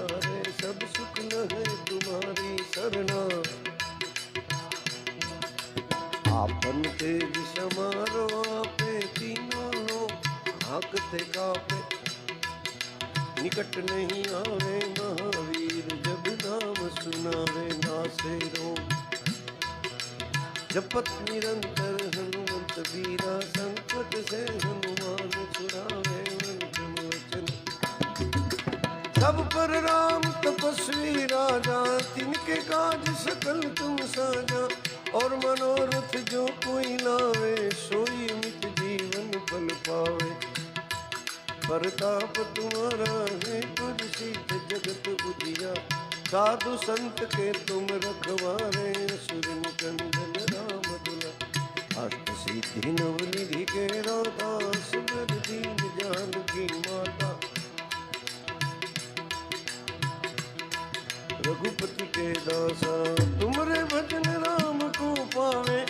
तुम्हारे, सब सुख लहे तुम्हारी सरना। आपन तेज समारो आपे, तीनों लोग हाकते कापे। निकट नहीं आवे महावीर, जब नाम सुनावे नासे रोग। जपत निरंतर हनुमंत वीरा, संकट से हनुमान छुड़ावे मन वचन। सब पर राम तपस्वी राजा, तिनके काज सकल तुम साजा। और मनोरथ जो कोई लावे, सोई मित जीवन फल पावे। परताप तुम्हारा है तुझ सीत जगत उजिया। साधु संत के तुम रखवारे, असुर निकंदन राम दुला। अष्ट सिद्धि नवनिधि के दाता, सुंदर दीन जानकी माता। रघुपति के दासा, तुमरे भजन राम को पावे।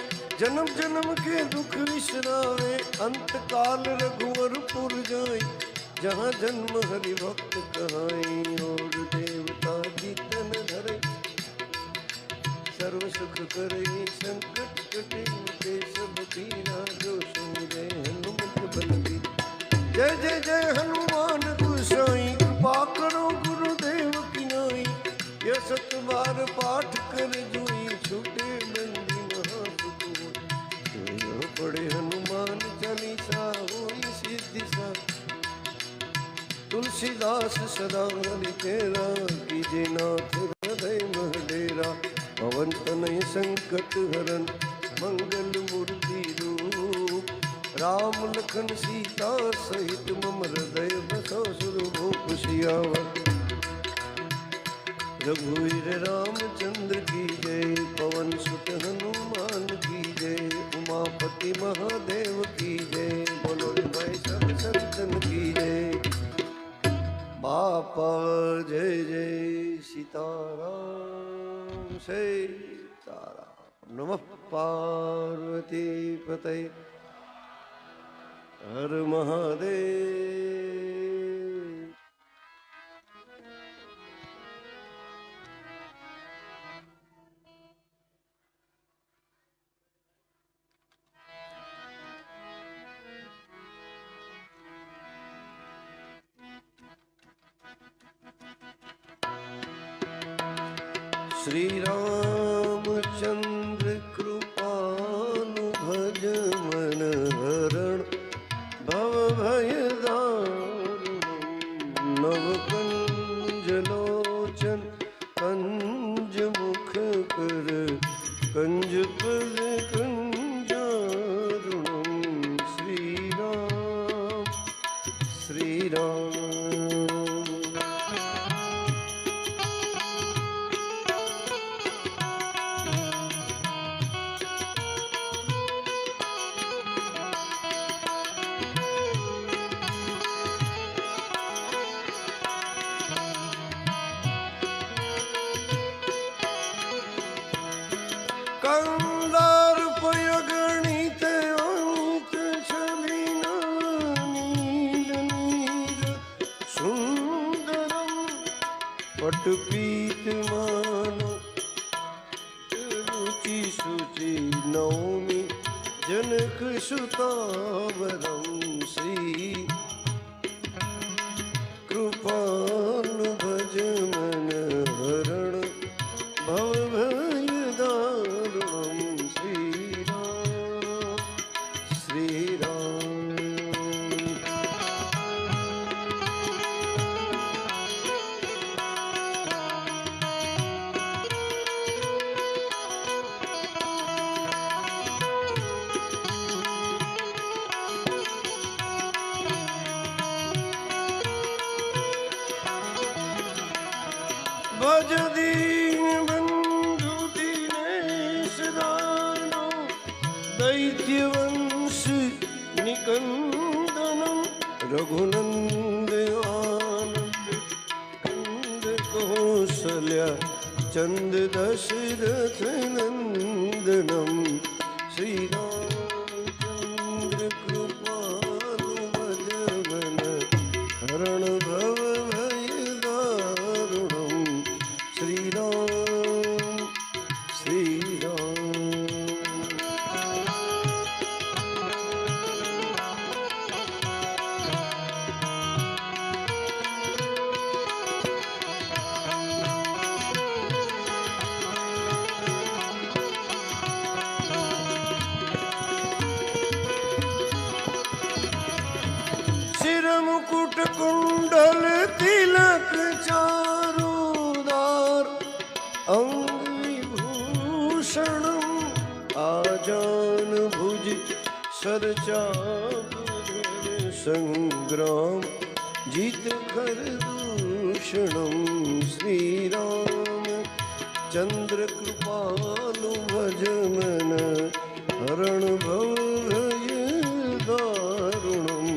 जन्म जन्म के दुख विसरावे, अंत काल रघुवर पुर जाई। जहाँ जन्म हरि भक्त कहाई, और देवता जीतन धरे। सर्व सुख करे संकट कटे, ते सब पीरा जो सुमिरे हनुमत बलबीर। जय जय जय हनुमान गोसाई, कृपा करो गुरुदेव की नाई। यह सत बार पाठ कर जोई, छूटे बंदी महासुख होई। जो पढ़े हनुमान चालीसा, होई सिद्धि सा। तुलसीदास सदा हरिचेरा, कीजे नाथ हृदय मह डेरा। पवन तनय संकट हरन, मंगल मूर्ति रूप। राम लखन सीता सहित मम हृदय बसो। सुरभूप सियावर रघुवीर रामचंद्र की जय। पवन सुत हनुमान की जय। उमापति महादेव की जय। बोलो भाई सब संतन की जय। बापा जय जय सीताराम सीताराम। नमः पार्वती पतये हर महादेव। श्री रामचंद्र कृपालु, भज मन हरण भव भय दारुणं। नव कंज लोचन कंज मुख कर, कंज पद कंजारुणं। श्री राम श्री राम। कंदार पयगणित अंक छवि नील नील सुंदरम। पटपीतमान रुचि शुचि नौमि, जनक सुतावरम। श्री कृपाल भज मन हरण भव भय दारुणं। श्री राम श्री राम। भज दीन बंधु दीनेश दानो, दैत्य वंश निकंदनम। रघुनंद आनंद कंद कौशल्या, चंद दशरथ नंदनम। श्री रामचंद्र कृपालु, भज मन हरण भव भय दारुणं। મુકુટ કુંડલ તિલક ચારુદાર અંગ વિભૂષણમ આજાન ભુજ સરચાપ સંગ્રામ જીત કર દૂષણમ શ્રી રામ ચંદ્ર કૃપાલુ ભજમન હરણ ભય દારુણમ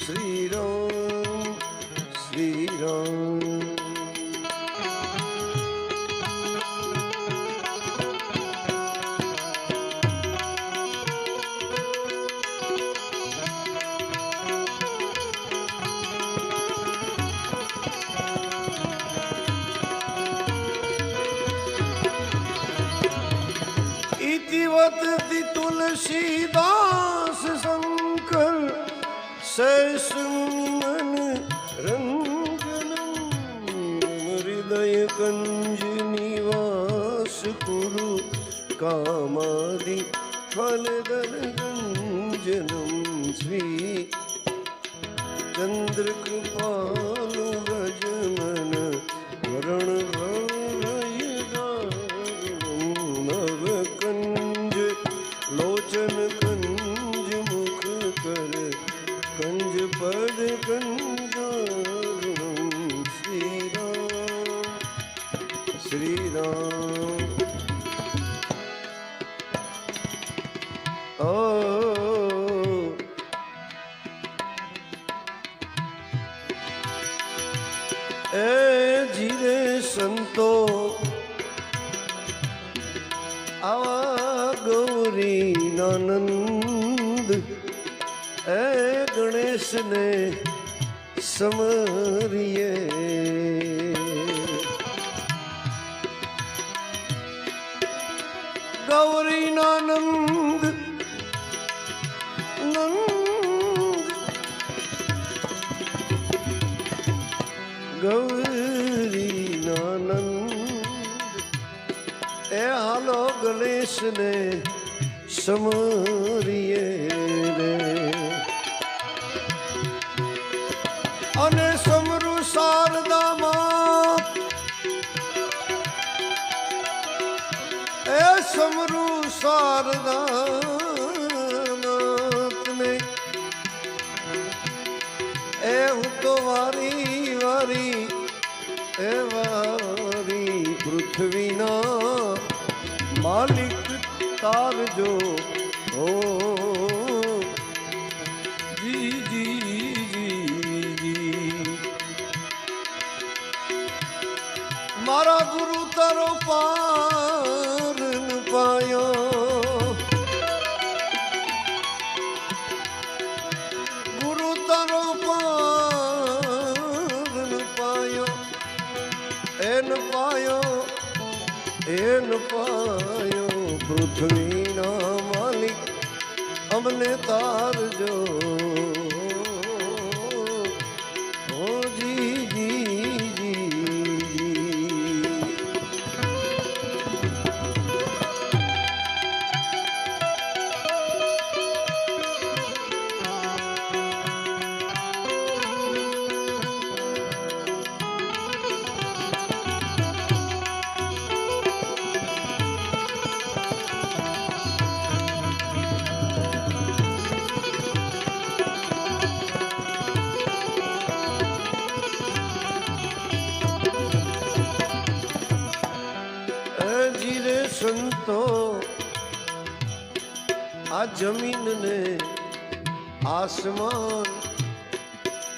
શ્રી રામ શ્રી રામ. इतिवत तुलसीदास शंकर सैस मन रंजनम हृदय कंज निवास कुरु कामादि फलदन गंजनम श्री चंद्र कृपालु भजमन वरण लोचन कंज मुख कर कंज पद कंजारुणम श्री राम श्री राम. ओ ए जीरे संतो आवा गौरी नंद ए गणेश ने समरिए गौरी नंद नंद गौरी नंद ए हालो गणेश ने समरिए रे અને સમરુ શારદામાં એ સમરુ શારદાનાથને એ હું તો વારી વારી એ વારી પૃથ્વીના માલિક તારજો ઓ જી જી જી મારા ગુરુ તારો પાર ન પાયો ગુરુ તારો પાર ન પાયો એન પાયો એન પાયો પૃથ્વીના માલિક અમને તારજો ઓ જી જી જી. સંતો આ જમીન ને આસમાન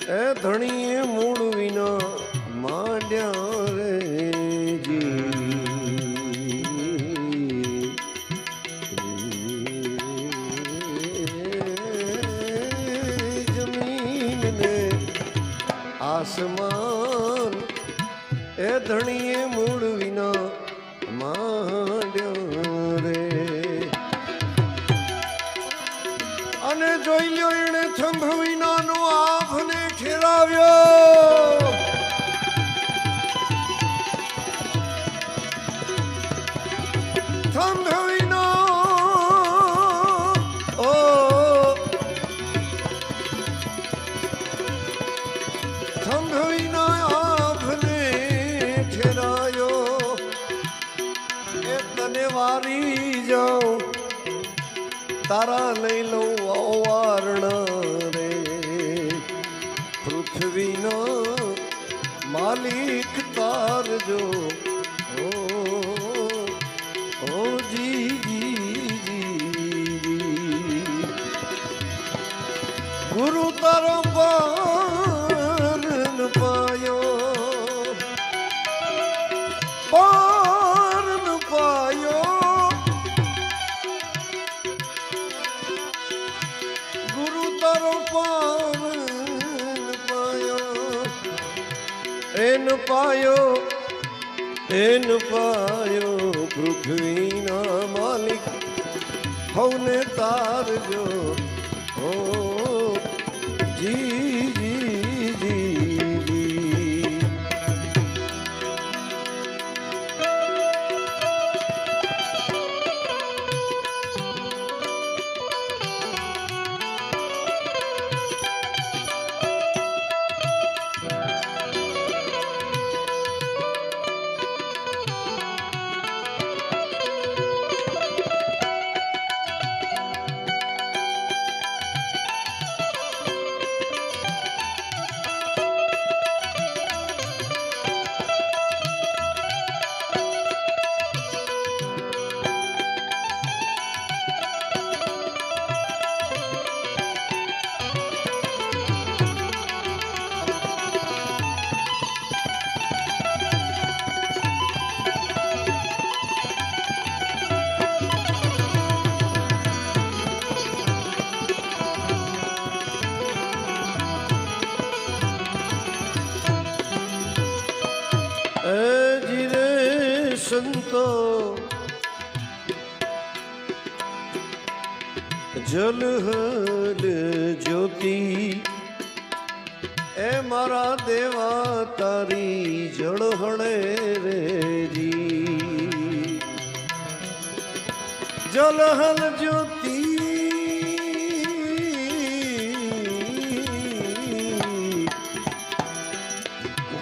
એ ધણીએ મૂળ વિના માંડ્યા રે જમીન ને આસમાન એ ધણીએ મૂળ વિના અને જોઈ લ્યો એને થંભ વિનાનો આભને ઠેરાવ્યો થંભ વિના ઓ તારા લઈ લઉં અવારણ રે પૃથ્વીના માલિક તારજો ઓ જી ગુરુ તારો પારન પાયો પારન પાયો ગુરુ તારો પારન પાયો એન પાયો પૃથ્વીના માલિક હવને તારજો ઓ જી જી જી સંતો જલહલ જ્યોતિ એ મારા દેવા તારી જળહળે રેજી જલહલ જ્યોતિ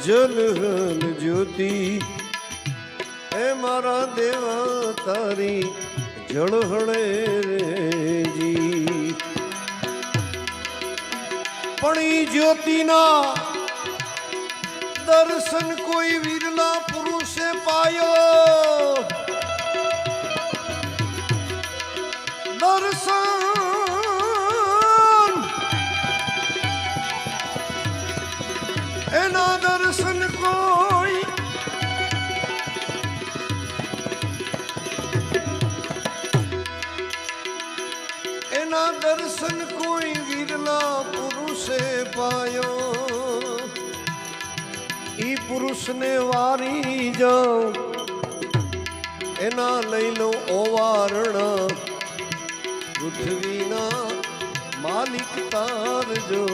જલહલ જ્યોતિ એ મારા દેવા તારી જળહળે રેજી પણ ઈ જ્યોતિના દર્શન કોઈ વિરલા પુરુષે પાયો દર્શન એના દર્શન કોઈ દર્શન કોઈ વિરલા પુરુષે પાયો ઈ પુરુષને વારી જાઉં એના લઈ લો ઓવારણ પૃથ્વીના માલિક તારજો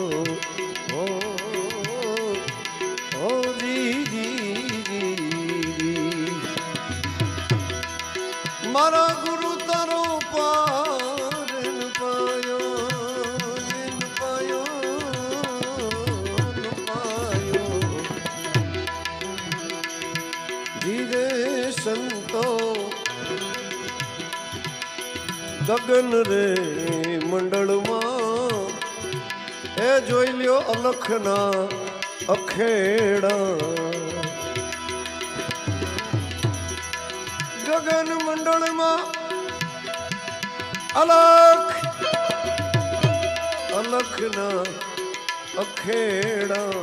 ઓ જી મારા ગુરુ તારો સંતો ગગન રે મંડળમાં એ જોઈ લ્યો અલખના અખેડા ગગન મંડળમાં અલખના અખેડા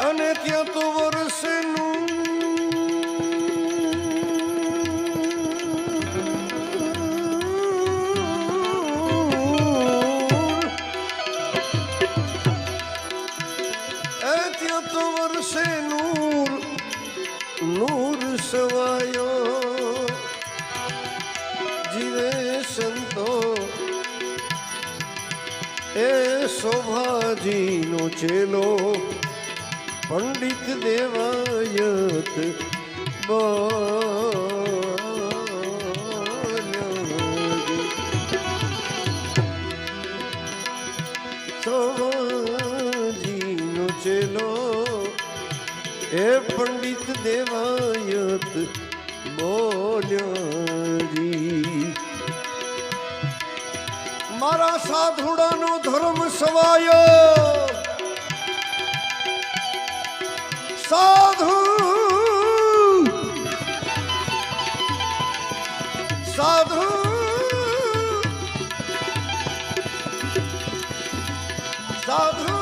અને ત્યાં તો વર્ષનું ત્યાં તો વર્ષે નૂર સવાયો જીવે સંતો એ શોભાજીનો ચેલો પંડિત દેવાયત સોજીનો ચેલો એ પંડિત દેવાયત બોલ્યો જી મારા સાધુડાનો ધર્મ સવાયો સાધુ સાધુ સાધુ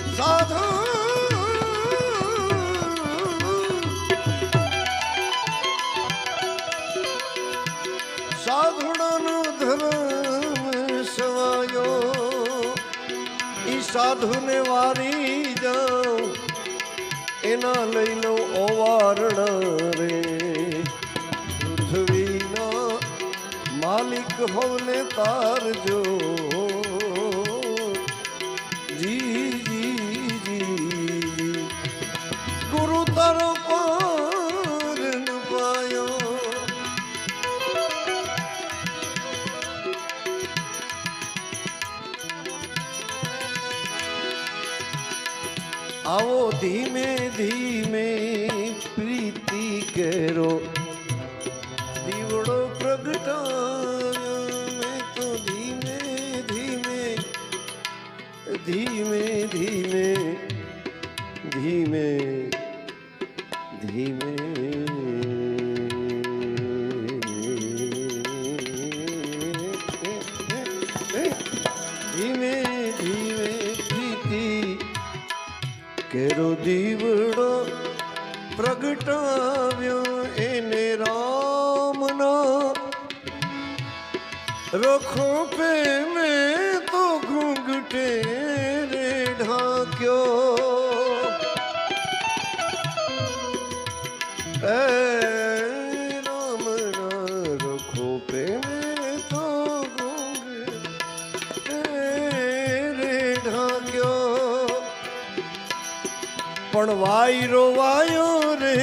સાધુ સાધુડાનો ધર્મ સવાયો ઈ સાધુને વારી જાઉં એના લઈ લઉં ઓવારણા રે પૃથ્વીના માલિક હોને તારજો જી જી જી ગુરુ તારો પાર ન પાયો આવો ધીમે ધીમે પ્રીતિ કેરો દીવડો પ્રગટાવ્યો મેં તો ધીમે ધીમે ધીમે ધીમે ધીમે ધીમે ધીમે ધીમે પ્રીતિ કેરો દીવડો પ્રગટાવ્યો એને રામના રખો પે મેં તો ઘૂંઘટે રે ઢાંક્યો એ રામના રખો પે મેં તો ઘૂંઘટે રે ઢાંક્યો પણ વાયરો વાયો રે